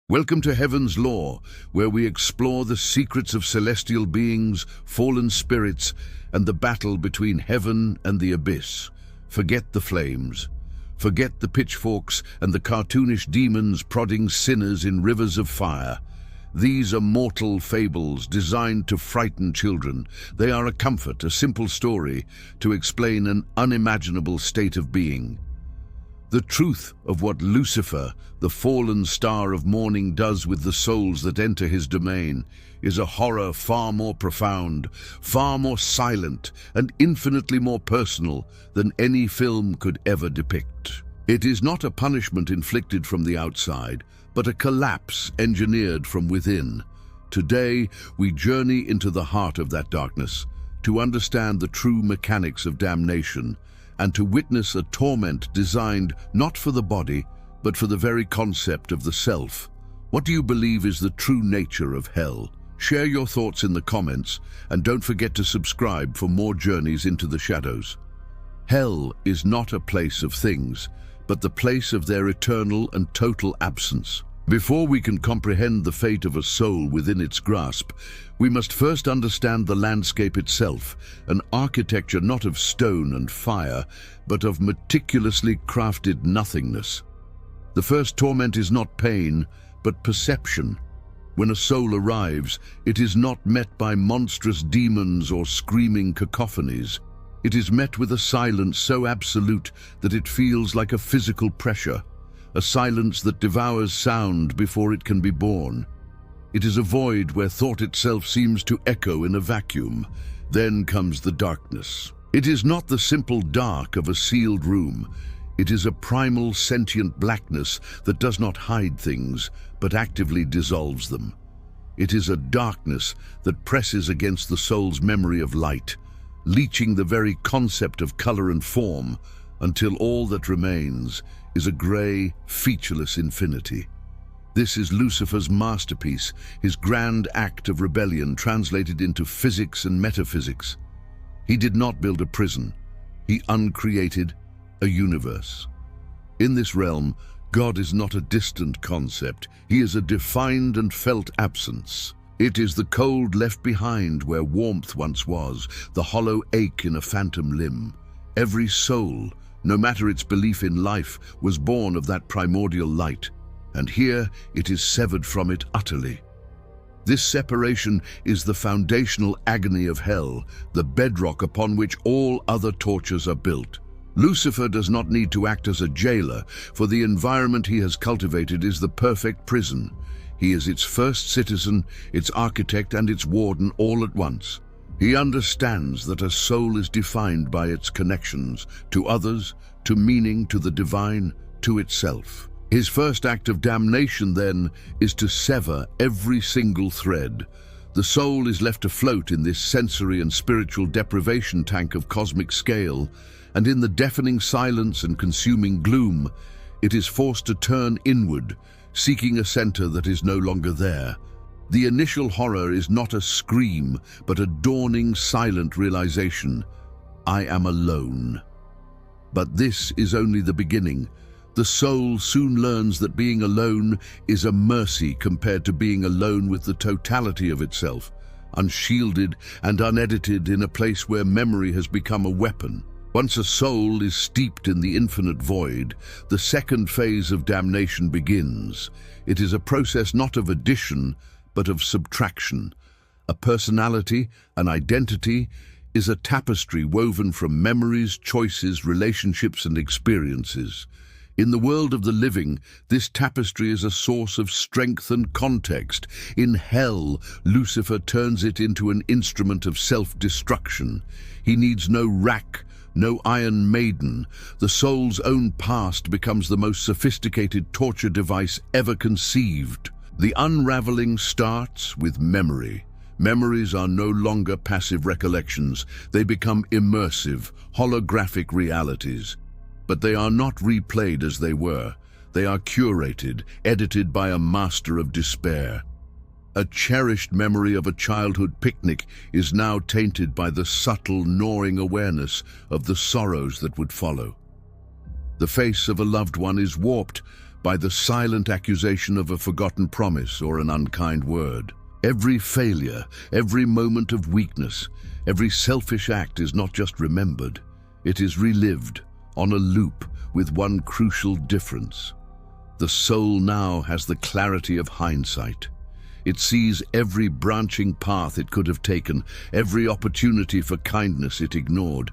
Welcome to Heaven's Law, where we explore the secrets of celestial beings, fallen spirits, and the battle between heaven and the abyss. Forget the flames. Forget the pitchforks and the cartoonish demons prodding sinners in rivers of fire. These are mortal fables designed to frighten children. They are a comfort, a simple story to explain an unimaginable state of being. The truth of what Lucifer, the fallen star of morning, does with the souls that enter his domain is a horror far more profound, far more silent, and infinitely more personal than any film could ever depict. It is not a punishment inflicted from the outside, but a collapse engineered from within. Today, we journey into the heart of that darkness to understand the true mechanics of damnation, and to witness a torment designed not for the body, but for the very concept of the self. What do you believe is the true nature of hell? Share your thoughts in the comments, and don't forget to subscribe for more journeys into the shadows. Hell is not a place of things, but the place of their eternal and total absence. Before we can comprehend the fate of a soul within its grasp, we must first understand the landscape itself, an architecture not of stone and fire, but of meticulously crafted nothingness. The first torment is not pain, but perception. When a soul arrives, it is not met by monstrous demons or screaming cacophonies. It is met with a silence so absolute that it feels like a physical pressure, a silence that devours sound before it can be born. It is a void where thought itself seems to echo in a vacuum. Then comes the darkness. It is not the simple dark of a sealed room. It is a primal sentient blackness that does not hide things, but actively dissolves them. It is a darkness that presses against the soul's memory of light, leaching the very concept of color and form, until all that remains is a grey, featureless infinity. This is Lucifer's masterpiece, his grand act of rebellion translated into physics and metaphysics. He did not build a prison. He uncreated a universe. In this realm, God is not a distant concept. He is a defined and felt absence. It is the cold left behind where warmth once was, the hollow ache in a phantom limb. Every soul, no matter its belief in life, was born of that primordial light, and here it is severed from it utterly. This separation is the foundational agony of hell, the bedrock upon which all other tortures are built. Lucifer does not need to act as a jailer, for the environment he has cultivated is the perfect prison. He is its first citizen, its architect, and its warden all at once. He understands that a soul is defined by its connections to others, to meaning, to the divine, to itself. His first act of damnation, then, is to sever every single thread. The soul is left afloat in this sensory and spiritual deprivation tank of cosmic scale, and in the deafening silence and consuming gloom, it is forced to turn inward, seeking a center that is no longer there. The initial horror is not a scream, but a dawning, silent realization: I am alone. But this is only the beginning. The soul soon learns that being alone is a mercy compared to being alone with the totality of itself, unshielded and unedited in a place where memory has become a weapon. Once a soul is steeped in the infinite void, the second phase of damnation begins. It is a process not of addition, but of subtraction. A personality, an identity, is a tapestry woven from memories, choices, relationships, and experiences. In the world of the living, this tapestry is a source of strength and context. In hell, Lucifer turns it into an instrument of self-destruction. He needs no rack, no Iron Maiden. The soul's own past becomes the most sophisticated torture device ever conceived. The unraveling starts with memory. Memories are no longer passive recollections. They become immersive, holographic realities. But they are not replayed as they were. They are curated, edited by a master of despair. A cherished memory of a childhood picnic is now tainted by the subtle, gnawing awareness of the sorrows that would follow. The face of a loved one is warped, by the silent accusation of a forgotten promise or an unkind word. Every failure, every moment of weakness, every selfish act is not just remembered, it is relived on a loop with one crucial difference. The soul now has the clarity of hindsight. It sees every branching path it could have taken, every opportunity for kindness it ignored,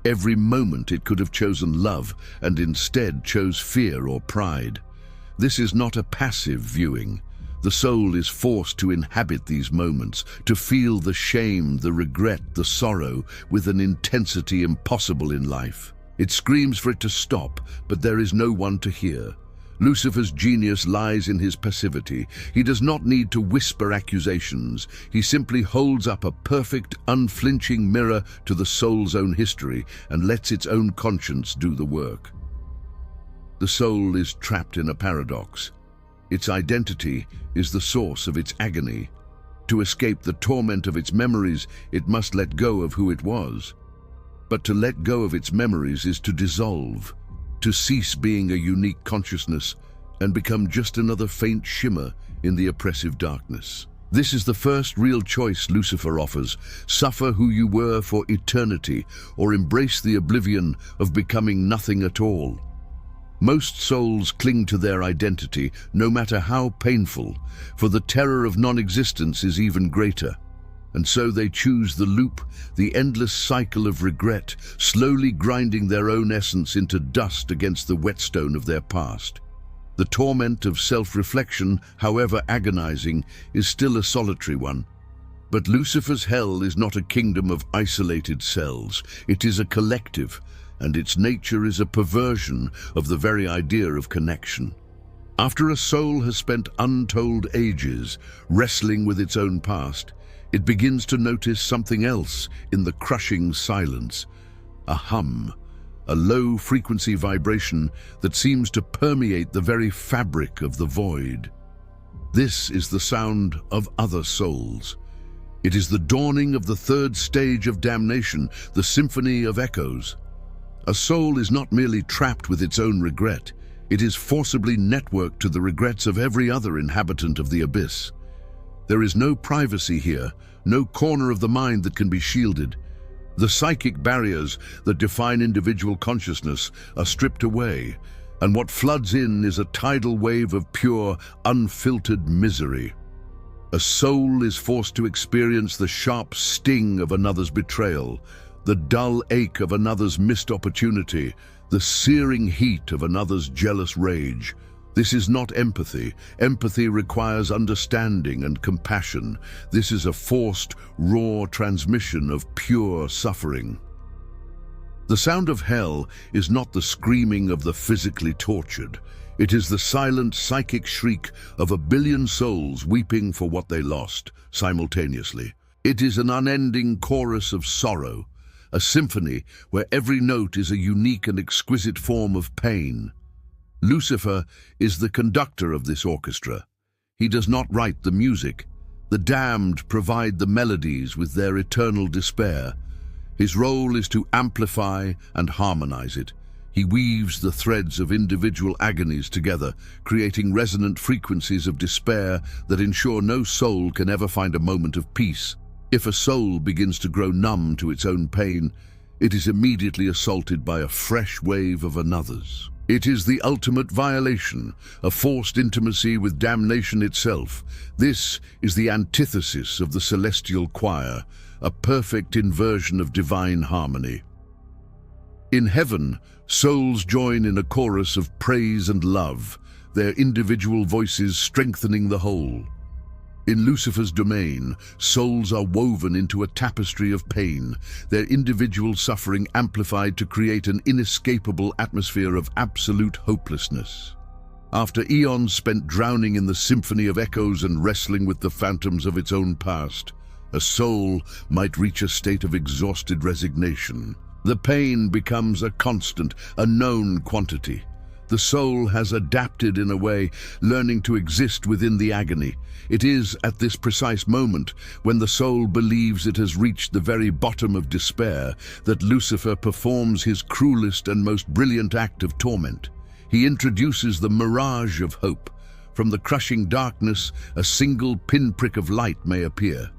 every moment it could have chosen love and instead chose fear or pride. This is not a passive viewing. The soul is forced to inhabit these moments, to feel the shame, the regret, the sorrow with an intensity impossible in life. It screams for it to stop, but there is no one to hear. Lucifer's genius lies in his passivity. He does not need to whisper accusations. He simply holds up a perfect, unflinching mirror to the soul's own history and lets its own conscience do the work. The soul is trapped in a paradox. Its identity is the source of its agony. To escape the torment of its memories, it must let go of who it was. But to let go of its memories is to dissolve, to cease being a unique consciousness and become just another faint shimmer in the oppressive darkness. This is the first real choice Lucifer offers: suffer who you were for eternity, or embrace the oblivion of becoming nothing at all. Most souls cling to their identity, no matter how painful, for the terror of non-existence is even greater. And so they choose the loop, the endless cycle of regret, slowly grinding their own essence into dust against the whetstone of their past. The torment of self-reflection, however agonizing, is still a solitary one. But Lucifer's hell is not a kingdom of isolated cells. It is a collective, and its nature is a perversion of the very idea of connection. After a soul has spent untold ages wrestling with its own past, it begins to notice something else in the crushing silence: a hum, a low-frequency vibration that seems to permeate the very fabric of the void. This is the sound of other souls. It is the dawning of the third stage of damnation, the Symphony of Echoes. A soul is not merely trapped with its own regret, it is forcibly networked to the regrets of every other inhabitant of the abyss. There is no privacy here, no corner of the mind that can be shielded. The psychic barriers that define individual consciousness are stripped away, and what floods in is a tidal wave of pure, unfiltered misery. A soul is forced to experience the sharp sting of another's betrayal, the dull ache of another's missed opportunity, the searing heat of another's jealous rage. This is not empathy. Empathy requires understanding and compassion. This is a forced, raw transmission of pure suffering. The sound of hell is not the screaming of the physically tortured. It is the silent psychic shriek of a billion souls weeping for what they lost, simultaneously. It is an unending chorus of sorrow, a symphony where every note is a unique and exquisite form of pain. Lucifer is the conductor of this orchestra. He does not write the music. The damned provide the melodies with their eternal despair. His role is to amplify and harmonize it. He weaves the threads of individual agonies together, creating resonant frequencies of despair that ensure no soul can ever find a moment of peace. If a soul begins to grow numb to its own pain, it is immediately assaulted by a fresh wave of another's. It is the ultimate violation, a forced intimacy with damnation itself. This is the antithesis of the celestial choir, a perfect inversion of divine harmony. In heaven, souls join in a chorus of praise and love, their individual voices strengthening the whole. In Lucifer's domain, souls are woven into a tapestry of pain, their individual suffering amplified to create an inescapable atmosphere of absolute hopelessness. After eons spent drowning in the Symphony of Echoes and wrestling with the phantoms of its own past, a soul might reach a state of exhausted resignation. The pain becomes a constant, a known quantity. The soul has adapted in a way, learning to exist within the agony. It is at this precise moment, when the soul believes it has reached the very bottom of despair, that Lucifer performs his cruelest and most brilliant act of torment. he introduces the Mirage of Hope. From the crushing darkness, a single pinprick of light may appear.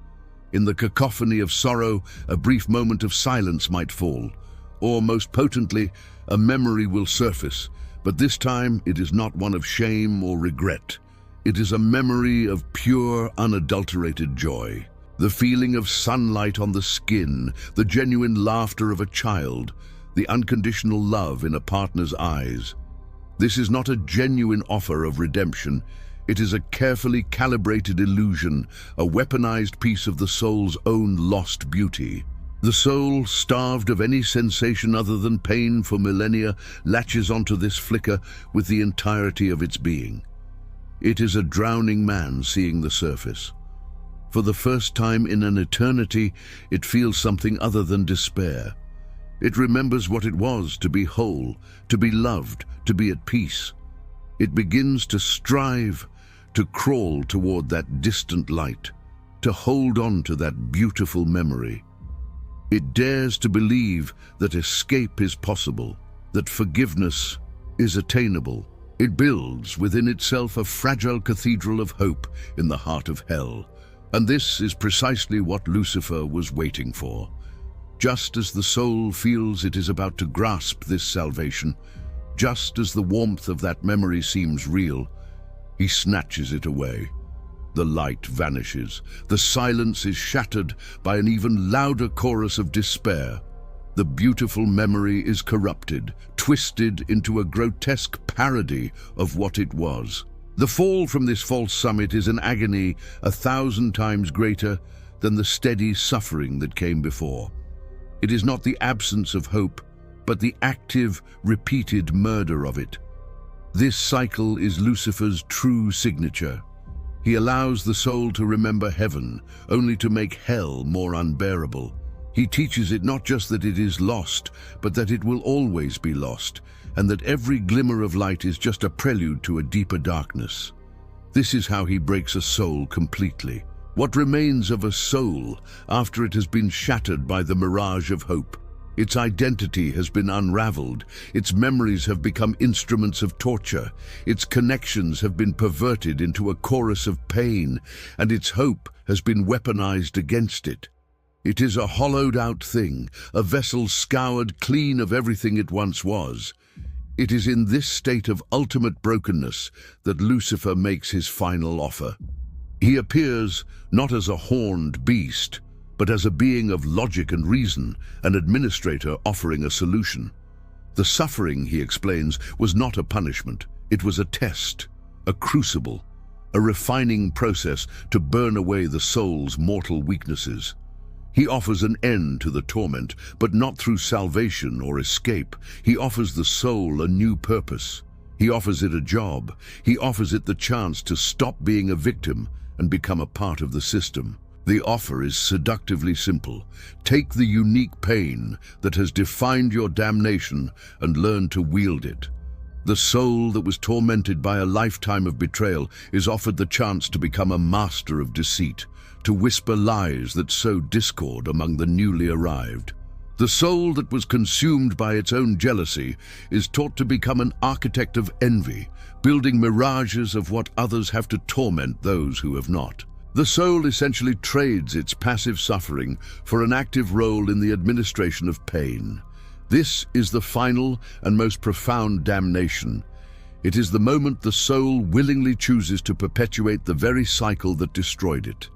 In the cacophony of sorrow, a brief moment of silence might fall. Or, most potently, a memory will surface. But this time, it is not one of shame or regret. It is a memory of pure, unadulterated joy. The feeling of sunlight on the skin, the genuine laughter of a child, the unconditional love in a partner's eyes. This is not a genuine offer of redemption. It is a carefully calibrated illusion, a weaponized piece of the soul's own lost beauty. The soul, starved of any sensation other than pain for millennia, latches onto this flicker with the entirety of its being. It is a drowning man seeing the surface. For the first time in an eternity, it feels something other than despair. It remembers what it was to be whole, to be loved, to be at peace. It begins to strive, to crawl toward that distant light, to hold on to that beautiful memory. It dares to believe that escape is possible, that forgiveness is attainable. It builds within itself a fragile cathedral of hope in the heart of hell. And this is precisely what Lucifer was waiting for. Just as the soul feels it is about to grasp this salvation, just as the warmth of that memory seems real, he snatches it away. The light vanishes. The silence is shattered by an even louder chorus of despair. The beautiful memory is corrupted, twisted into a grotesque parody of what it was. The fall from this false summit is an agony 1,000 times greater than the steady suffering that came before. It is not the absence of hope, but the active, repeated murder of it. This cycle is Lucifer's true signature. He allows the soul to remember heaven, only to make hell more unbearable. He teaches it not just that it is lost, but that it will always be lost, and that every glimmer of light is just a prelude to a deeper darkness. This is how he breaks a soul completely. What remains of a soul after it has been shattered by the mirage of hope? Its identity has been unraveled, its memories have become instruments of torture, its connections have been perverted into a chorus of pain, and its hope has been weaponized against it. It is a hollowed-out thing, a vessel scoured clean of everything it once was. It is in this state of ultimate brokenness that Lucifer makes his final offer. He appears not as a horned beast, but as a being of logic and reason, an administrator offering a solution. The suffering, he explains, was not a punishment. It was a test, a crucible, a refining process to burn away the soul's mortal weaknesses. He offers an end to the torment, but not through salvation or escape. He offers the soul a new purpose. He offers it a job. He offers it the chance to stop being a victim and become a part of the system. The offer is seductively simple. Take the unique pain that has defined your damnation and learn to wield it. The soul that was tormented by a lifetime of betrayal is offered the chance to become a master of deceit, to whisper lies that sow discord among the newly arrived. The soul that was consumed by its own jealousy is taught to become an architect of envy, building mirages of what others have to torment those who have not. The soul essentially trades its passive suffering for an active role in the administration of pain. This is the final and most profound damnation. It is the moment the soul willingly chooses to perpetuate the very cycle that destroyed it.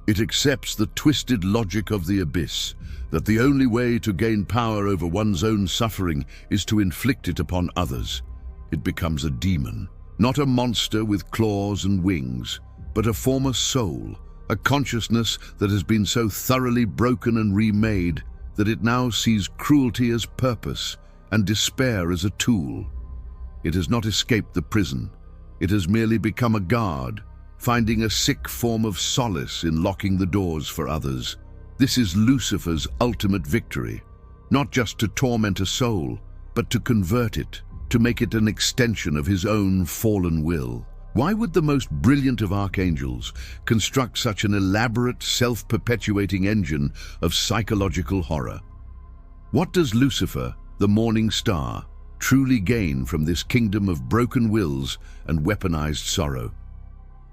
It accepts the twisted logic of the abyss, that the only way to gain power over one's own suffering is to inflict it upon others. It becomes a demon, not a monster with claws and wings, but a former soul, a consciousness that has been so thoroughly broken and remade that it now sees cruelty as purpose and despair as a tool. It has not escaped the prison. It has merely become a guard, finding a sick form of solace in locking the doors for others. This is Lucifer's ultimate victory, not just to torment a soul, but to convert it, to make it an extension of his own fallen will. Why would the most brilliant of archangels construct such an elaborate, self-perpetuating engine of psychological horror? What does Lucifer, the morning star, truly gain from this kingdom of broken wills and weaponized sorrow.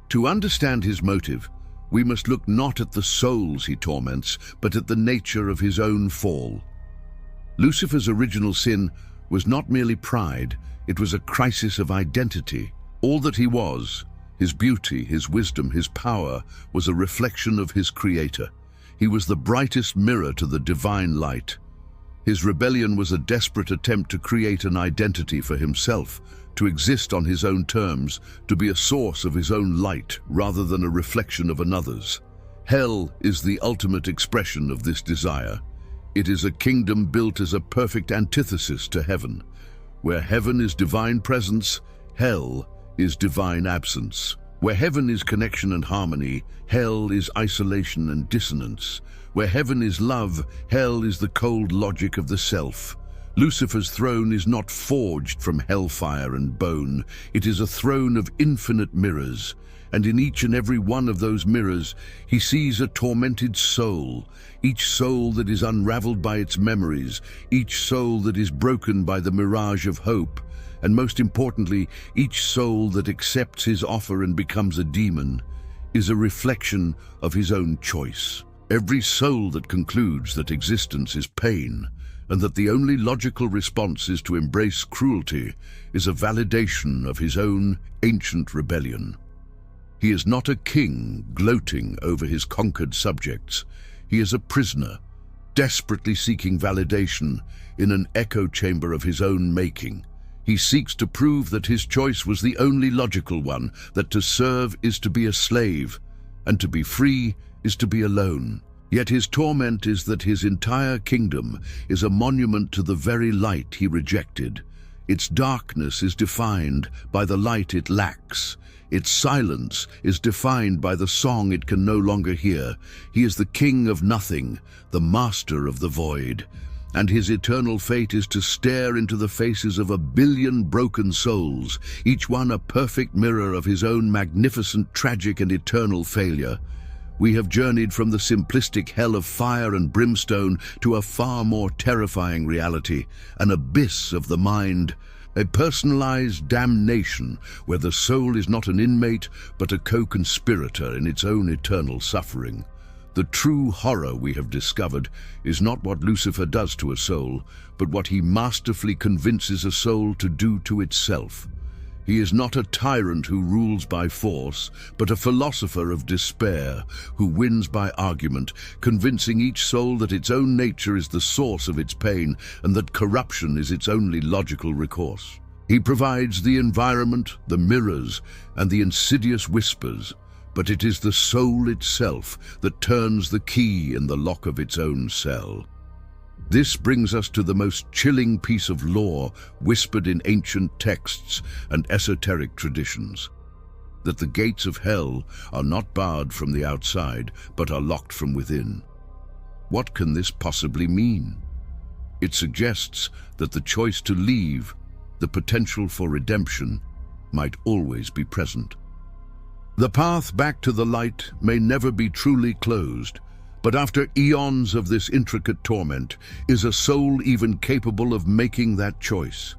To understand his motive, we must look not at the souls he torments, but at the nature of his own fall. Lucifer's original sin was not merely pride, it was a crisis of identity. All that he was, his beauty, his wisdom, his power, was a reflection of his Creator. He was the brightest mirror to the divine light. His rebellion was a desperate attempt to create an identity for himself, to exist on his own terms, to be a source of his own light rather than a reflection of another's. Hell is the ultimate expression of this desire. It is a kingdom built as a perfect antithesis to heaven. Where heaven is divine presence, hell is divine absence. Where heaven is connection and harmony, hell is isolation and dissonance. Where heaven is love, hell is the cold logic of the self. Lucifer's throne is not forged from hellfire and bone. It is a throne of infinite mirrors, and in each and every one of those mirrors he sees a tormented soul, each soul that is unraveled by its memories, each soul that is broken by the mirage of hope, and most importantly, each soul that accepts his offer and becomes a demon is a reflection of his own choice. Every soul that concludes that existence is pain and that the only logical response is to embrace cruelty is a validation of his own ancient rebellion. He is not a king gloating over his conquered subjects. He is a prisoner, desperately seeking validation in an echo chamber of his own making. He seeks to prove that his choice was the only logical one, that to serve is to be a slave, and to be free is to be alone. Yet his torment is that his entire kingdom is a monument to the very light he rejected. Its darkness is defined by the light it lacks. Its silence is defined by the song it can no longer hear. He is the king of nothing, the master of the void. And his eternal fate is to stare into the faces of 1 billion broken souls, each one a perfect mirror of his own magnificent, tragic and eternal failure. We have journeyed from the simplistic hell of fire and brimstone to a far more terrifying reality, an abyss of the mind, a personalized damnation where the soul is not an inmate but a co-conspirator in its own eternal suffering. The true horror we have discovered is not what Lucifer does to a soul, but what he masterfully convinces a soul to do to itself. He is not a tyrant who rules by force, but a philosopher of despair who wins by argument, convincing each soul that its own nature is the source of its pain and that corruption is its only logical recourse. He provides the environment, the mirrors, and the insidious whispers, but it is the soul itself that turns the key in the lock of its own cell. This brings us to the most chilling piece of lore whispered in ancient texts and esoteric traditions, that the gates of hell are not barred from the outside, but are locked from within. What can this possibly mean? It suggests that the choice to leave, the potential for redemption, might always be present. The path back to the light may never be truly closed, but after eons of this intricate torment, is a soul even capable of making that choice?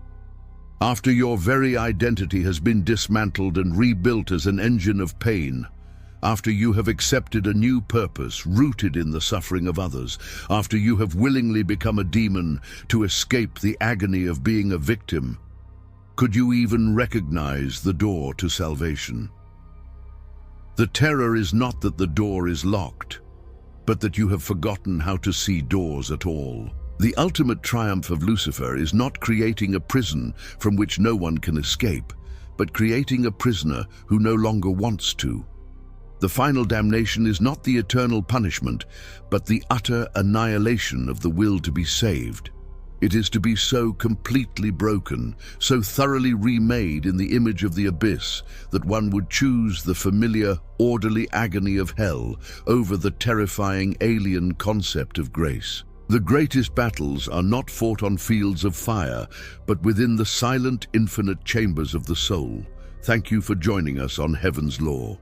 After your very identity has been dismantled and rebuilt as an engine of pain, after you have accepted a new purpose rooted in the suffering of others, after you have willingly become a demon to escape the agony of being a victim, could you even recognize the door to salvation? The terror is not that the door is locked, but that you have forgotten how to see doors at all. The ultimate triumph of Lucifer is not creating a prison from which no one can escape, but creating a prisoner who no longer wants to. The final damnation is not the eternal punishment, but the utter annihilation of the will to be saved. It is to be so completely broken, so thoroughly remade in the image of the abyss, that one would choose the familiar, orderly agony of hell over the terrifying alien concept of grace. The greatest battles are not fought on fields of fire, but within the silent, infinite chambers of the soul. Thank you for joining us on Heaven's Law.